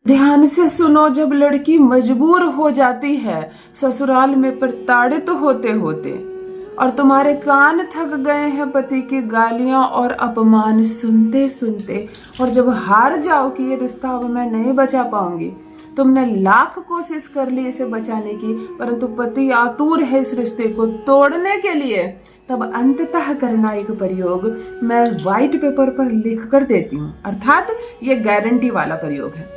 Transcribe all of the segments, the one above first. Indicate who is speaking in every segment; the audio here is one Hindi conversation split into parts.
Speaker 1: ध्यान से सुनो, जब लड़की मजबूर हो जाती है ससुराल में प्रताड़ित होते होते और तुम्हारे कान थक गए हैं पति की गालियां और अपमान सुनते सुनते, और जब हार जाओ कि ये रिश्ता अब मैं नहीं बचा पाऊंगी, तुमने लाख कोशिश कर ली इसे बचाने की, परंतु पति आतुर है इस रिश्ते को तोड़ने के लिए, तब अंततः करना एक प्रयोग मैं व्हाइट पेपर पर लिख कर देती हूँ। अर्थात ये गारंटी वाला प्रयोग है,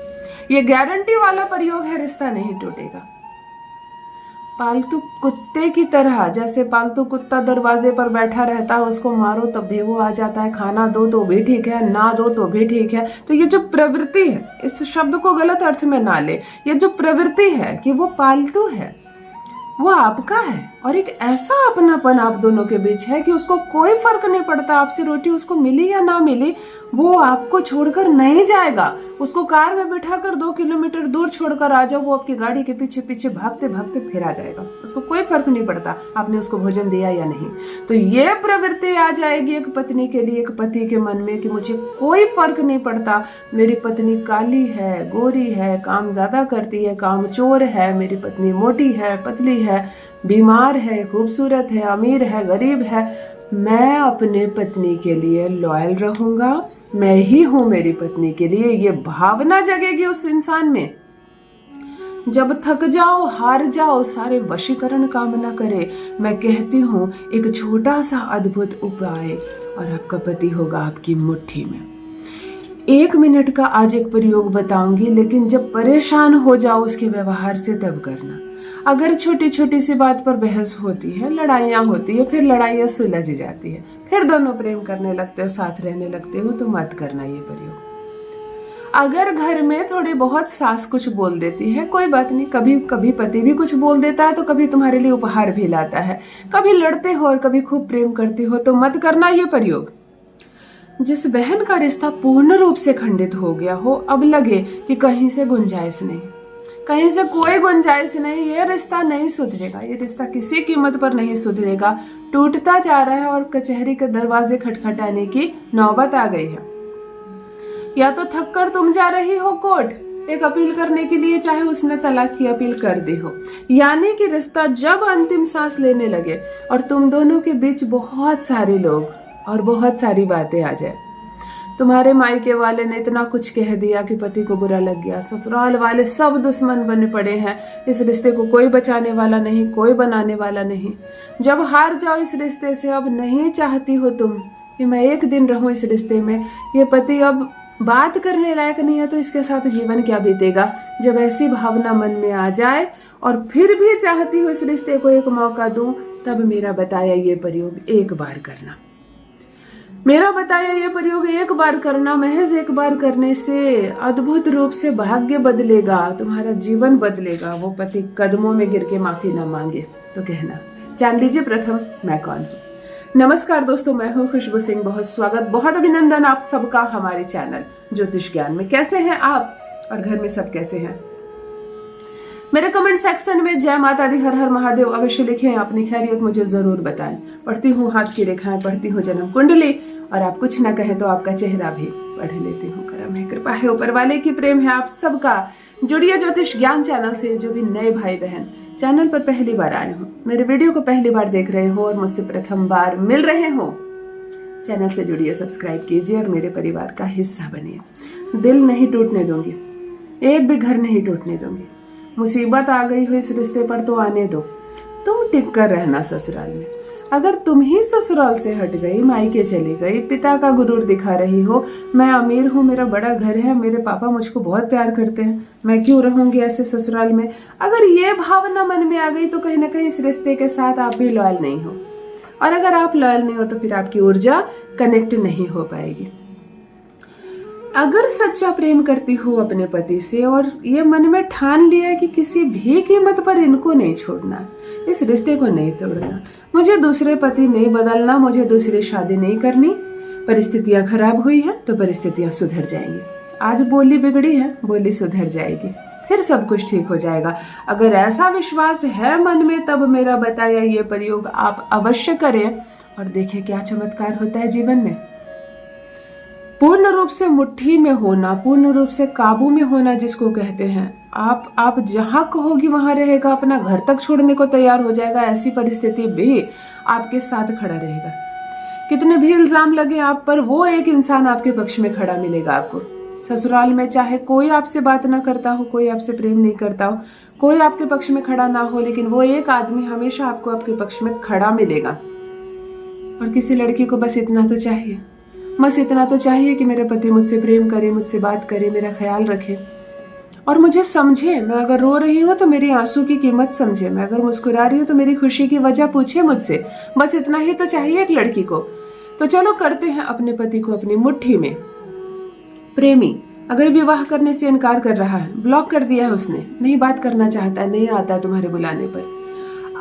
Speaker 1: ये गारंटी वाला प्रयोग है, रिश्ता नहीं टूटेगा। पालतू कुत्ते की तरह, जैसे पालतू कुत्ता दरवाजे पर बैठा रहता है, उसको मारो तब भी वो आ जाता है, खाना दो तो भी ठीक है, ना दो तो भी ठीक है। तो ये जो प्रवृत्ति है, इस शब्द को गलत अर्थ में ना ले, ये जो प्रवृत्ति है कि वो पालतू है, वो आपका है, और एक ऐसा अपनापन आप दोनों के बीच है कि उसको कोई फर्क नहीं पड़ता आपसे रोटी उसको मिली या ना मिली, वो आपको छोड़कर नहीं जाएगा। उसको कार में बिठाकर 2 किलोमीटर दूर छोड़कर आ जाओ, वो आपकी गाड़ी के पीछे पीछे भागते भागते फिर आ जाएगा। उसको कोई फर्क नहीं पड़ता आपने उसको भोजन दिया या नहीं। तो ये प्रवृत्ति आ जाएगी एक पत्नी के लिए, एक पति के मन में, कि मुझे कोई फर्क नहीं पड़ता, मेरी पत्नी काली है, गोरी है, काम ज्यादा करती है, काम चोर है, मेरी पत्नी मोटी है, पतली है, बीमार है, खूबसूरत है, अमीर है, गरीब है, मैं अपने पत्नी के लिए लॉयल रहूंगा, मैं ही हूं मेरी पत्नी के लिए। ये भावना जगेगी उस इंसान में। जब थक जाओ, हार जाओ, सारे वशीकरण काम न करे, मैं कहती हूं एक छोटा सा अद्भुत उपाय और आपका पति होगा आपकी मुट्ठी में। 1 मिनट का आज एक प्रयोग बताऊंगी, लेकिन जब परेशान हो जाओ उसके व्यवहार से तब करना। अगर छोटी छोटी सी बात पर बहस होती है, लड़ाइयाँ होती है, फिर लड़ाइयाँ सुलझ जाती है, फिर दोनों प्रेम करने लगते हो, साथ रहने लगते हो, तो मत करना ये प्रयोग। अगर घर में थोड़ी बहुत सास कुछ बोल देती है, कोई बात नहीं, कभी कभी पति भी कुछ बोल देता है, तो कभी तुम्हारे लिए उपहार भी लाता है, कभी लड़ते हो और कभी खूब प्रेम करती हो, तो मत करना ये प्रयोग। जिस बहन का रिश्ता पूर्ण रूप से खंडित हो गया हो, अब लगे कि कहीं से गुंजाइश नहीं, कहीं से कोई गुंजाइश नहीं, ये रिश्ता नहीं सुधरेगा, ये रिश्ता किसी कीमत पर नहीं सुधरेगा, टूटता जा रहा है और कचहरी के दरवाजे खटखटाने की नौबत आ गई है। या तो थक कर तुम जा रही हो कोर्ट एक अपील करने के लिए, चाहे उसने तलाक की अपील कर दी हो, यानी कि रिश्ता जब अंतिम सांस लेने लगे और तुम दोनों के बीच बहुत सारे लोग और बहुत सारी बातें आ जाए। तुम्हारे मायके वाले ने इतना कुछ कह दिया कि पति को बुरा लग गया, ससुराल वाले सब दुश्मन बने पड़े हैं, इस रिश्ते को कोई बचाने वाला नहीं, कोई बनाने वाला नहीं। जब हार जाओ इस रिश्ते से, अब नहीं चाहती हो तुम कि मैं एक दिन रहूं इस रिश्ते में, ये पति अब बात करने लायक नहीं है, तो इसके साथ जीवन क्या बीतेगा। जब ऐसी भावना मन में आ जाए और फिर भी चाहती हो इस रिश्ते को एक मौका दूं, तब मेरा बताया ये प्रयोग एक बार करना। मेरा बताया ये प्रयोग एक बार करना, महज एक बार करने से अद्भुत रूप से भाग्य बदलेगा, तुम्हारा जीवन बदलेगा। वो पति कदमों में गिर के माफी न मांगे तो कहना। जान लीजिए प्रथम मैं कौन हूँ। नमस्कार दोस्तों, मैं हूँ खुशबू सिंह। बहुत स्वागत, बहुत अभिनंदन आप सबका हमारे चैनल ज्योतिष ज्ञान में। कैसे हैं आप और घर में सब कैसे हैं? मेरे कमेंट सेक्शन में जय माता दी, हर हर महादेव अवश्य लिखें, अपनी खैरियत मुझे जरूर बताएं। पढ़ती हूँ हाथ की रेखाएं, पढ़ती हूँ जन्म कुंडली, और आप कुछ ना कहें तो आपका चेहरा भी पढ़ लेती हूँ। करम है, कृपा है ऊपर वाले की, प्रेम है आप सबका। जुड़िए ज्योतिष ज्ञान चैनल से। जो भी नए भाई बहन चैनल पर पहली बार आए हो, मेरे वीडियो को पहली बार देख रहे हो और मुझसे प्रथम बार मिल रहे हो, चैनल से जुड़िए, सब्सक्राइब कीजिए और मेरे परिवार का हिस्सा बनिए। दिल नहीं टूटने दूंगी, एक भी घर नहीं टूटने दूंगी। मुसीबत आ गई हो इस रिश्ते पर तो आने दो, तुम टिक कर रहना ससुराल में। अगर तुम ही ससुराल से हट गई, मायके चली गई, पिता का गुरूर दिखा रही हो, मैं अमीर हूँ, मेरा बड़ा घर है, मेरे पापा मुझको बहुत प्यार करते हैं, मैं क्यों रहूंगी ऐसे ससुराल में, अगर ये भावना मन में आ गई तो कहीं ना कहीं इस रिश्ते के साथ आप भी लॉयल नहीं हो। और अगर आप लॉयल नहीं हो तो फिर आपकी ऊर्जा कनेक्ट नहीं हो पाएगी। अगर सच्चा प्रेम करती हो अपने पति से और ये मन में ठान लिया है कि किसी भी कीमत पर इनको नहीं छोड़ना, इस रिश्ते को नहीं तोड़ना, मुझे दूसरे पति नहीं बदलना, मुझे दूसरी शादी नहीं करनी, परिस्थितियां खराब हुई हैं तो परिस्थितियां सुधर जाएंगी। आज बोली बिगड़ी है, बोली सुधर जाएगी, फिर सब कुछ ठीक हो जाएगा। अगर ऐसा विश्वास है मन में, तब मेरा बताया ये प्रयोग आप अवश्य करें और देखें क्या चमत्कार होता है जीवन में। पूर्ण रूप से मुट्ठी में होना, पूर्ण रूप से काबू में होना जिसको कहते हैं। आप जहां कहोगी वहां रहेगा, अपना घर तक छोड़ने को तैयार हो जाएगा, ऐसी परिस्थिति भी आपके साथ खड़ा रहेगा। कितने भी इल्जाम लगे आप पर, वो एक इंसान आपके पक्ष में खड़ा मिलेगा आपको। ससुराल में चाहे कोई आपसे बात ना करता हो, कोई आपसे प्रेम नहीं करता हो, कोई आपके पक्ष में खड़ा ना हो, लेकिन वो एक आदमी हमेशा आपको आपके पक्ष में खड़ा मिलेगा। और किसी लड़की को बस इतना तो चाहिए, बस इतना तो चाहिए कि मेरा पति मुझसे प्रेम करे, मुझसे बात करे, मेरा ख्याल रखे और मुझे समझे। मैं अगर रो रही हूँ तो मेरी आंसू की कीमत समझे, मैं अगर मुस्कुरा रही हूँ तो मेरी खुशी की वजह पूछे मुझसे। बस इतना ही तो चाहिए एक लड़की को। तो चलो करते हैं अपने पति को अपनी मुट्ठी में। प्रेमी अगर विवाह करने से इनकार कर रहा है, ब्लॉक कर दिया है उसने, नहीं बात करना चाहता, नहीं आता तुम्हारे बुलाने पर,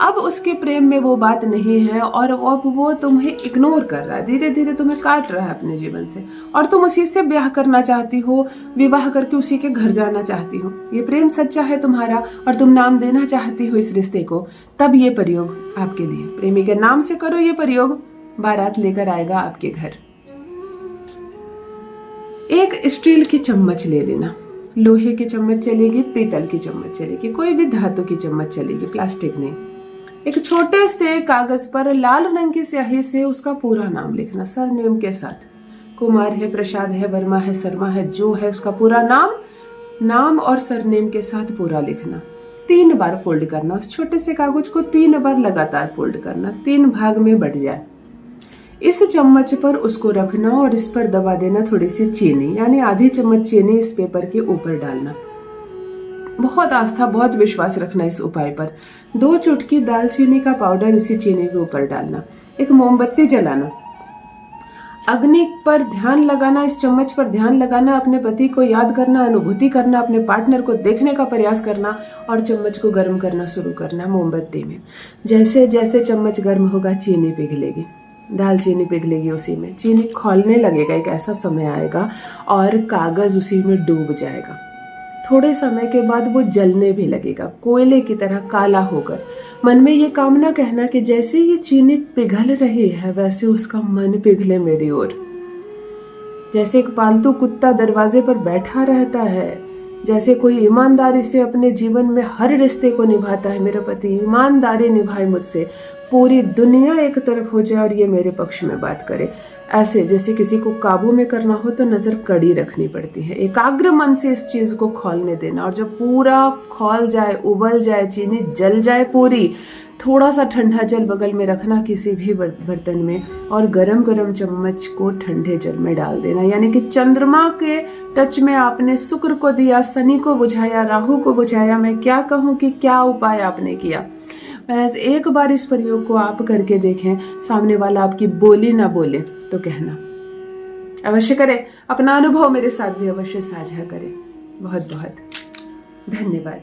Speaker 1: अब उसके प्रेम में वो बात नहीं है और अब वो तुम्हें इग्नोर कर रहा है, धीरे धीरे तुम्हें काट रहा है अपने जीवन से, और तुम उसी से ब्याह करना चाहती हो, विवाह करके उसी के घर जाना चाहती हो, ये प्रेम सच्चा है तुम्हारा और तुम नाम देना चाहती हो इस रिश्ते को, तब ये प्रयोग आपके लिए। प्रेमी के नाम से करो ये प्रयोग, बारात लेकर आएगा आपके घर। एक स्टील की चम्मच ले लेना, लोहे की चम्मच चलेगी, पीतल की चम्मच चलेगी, कोई भी धातु की चम्मच चलेगी, प्लास्टिक नहीं। एक छोटे से कागज पर लाल रंग की स्याही से उसका पूरा नाम लिखना, सरनेम के साथ। कुमार है, प्रसाद है, वर्मा है, शर्मा है, जो है उसका पूरा नाम और सरनेम के साथ पूरा लिखना। 3 बार फोल्ड करना, उस छोटे से कागज को 3 बार लगातार फोल्ड करना, 3 भाग में बट जाए। इस चम्मच पर उसको रखना और इस पर दबा देना थोड़ी सी चीनी, यानी आधी चम्मच चीनी इस पेपर के ऊपर डालना। बहुत आस्था, बहुत विश्वास रखना इस उपाय पर। 2 चुटकी दालचीनी का पाउडर इसी चीनी के ऊपर डालना। एक मोमबत्ती जलाना, अग्नि पर ध्यान लगाना, इस चम्मच पर ध्यान लगाना, अपने पति को याद करना, अनुभूति करना, अपने पार्टनर को देखने का प्रयास करना और चम्मच को गर्म करना शुरू करना मोमबत्ती में। जैसे जैसे चम्मच गर्म होगा चीनी पिघलेगी, दालचीनी पिघलेगी उसी में, चीनी खौलने लगेगा, एक ऐसा समय आएगा और कागज उसी में डूब जाएगा। थोड़े समय के बाद वो जलने भी लगेगा, कोयले की तरह काला होकर। मन में ये कामना कहना कि जैसे ये चीनी पिघल रही है वैसे उसका मन पिघले मेरी ओर। जैसे एक पालतू कुत्ता दरवाजे पर बैठा रहता है, जैसे कोई ईमानदारी से अपने जीवन में हर रिश्ते को निभाता है, मेरा पति ईमानदारी निभाए मुझसे, पूरी दुनिया एक तरफ हो जाए और ये मेरे पक्ष में बात करे। ऐसे जैसे किसी को काबू में करना हो तो नजर कड़ी रखनी पड़ती है, एकाग्र मन से इस चीज को खौलने देना। और जब पूरा खौल जाए, उबल जाए, चीनी जल जाए पूरी, थोड़ा सा ठंडा जल बगल में रखना किसी भी बर्तन में और गरम गरम चम्मच को ठंडे जल में डाल देना। यानी कि चंद्रमा के टच में आपने शुक्र को दिया, शनि को बुझाया, राहु को बुझाया। मैं क्या कहूँ कि क्या उपाय आपने किया। महज एक बार इस प्रयोग को आप करके देखें, सामने वाला आपकी बोली ना बोले तो कहना अवश्य करें। अपना अनुभव मेरे साथ भी अवश्य साझा करें। बहुत बहुत धन्यवाद।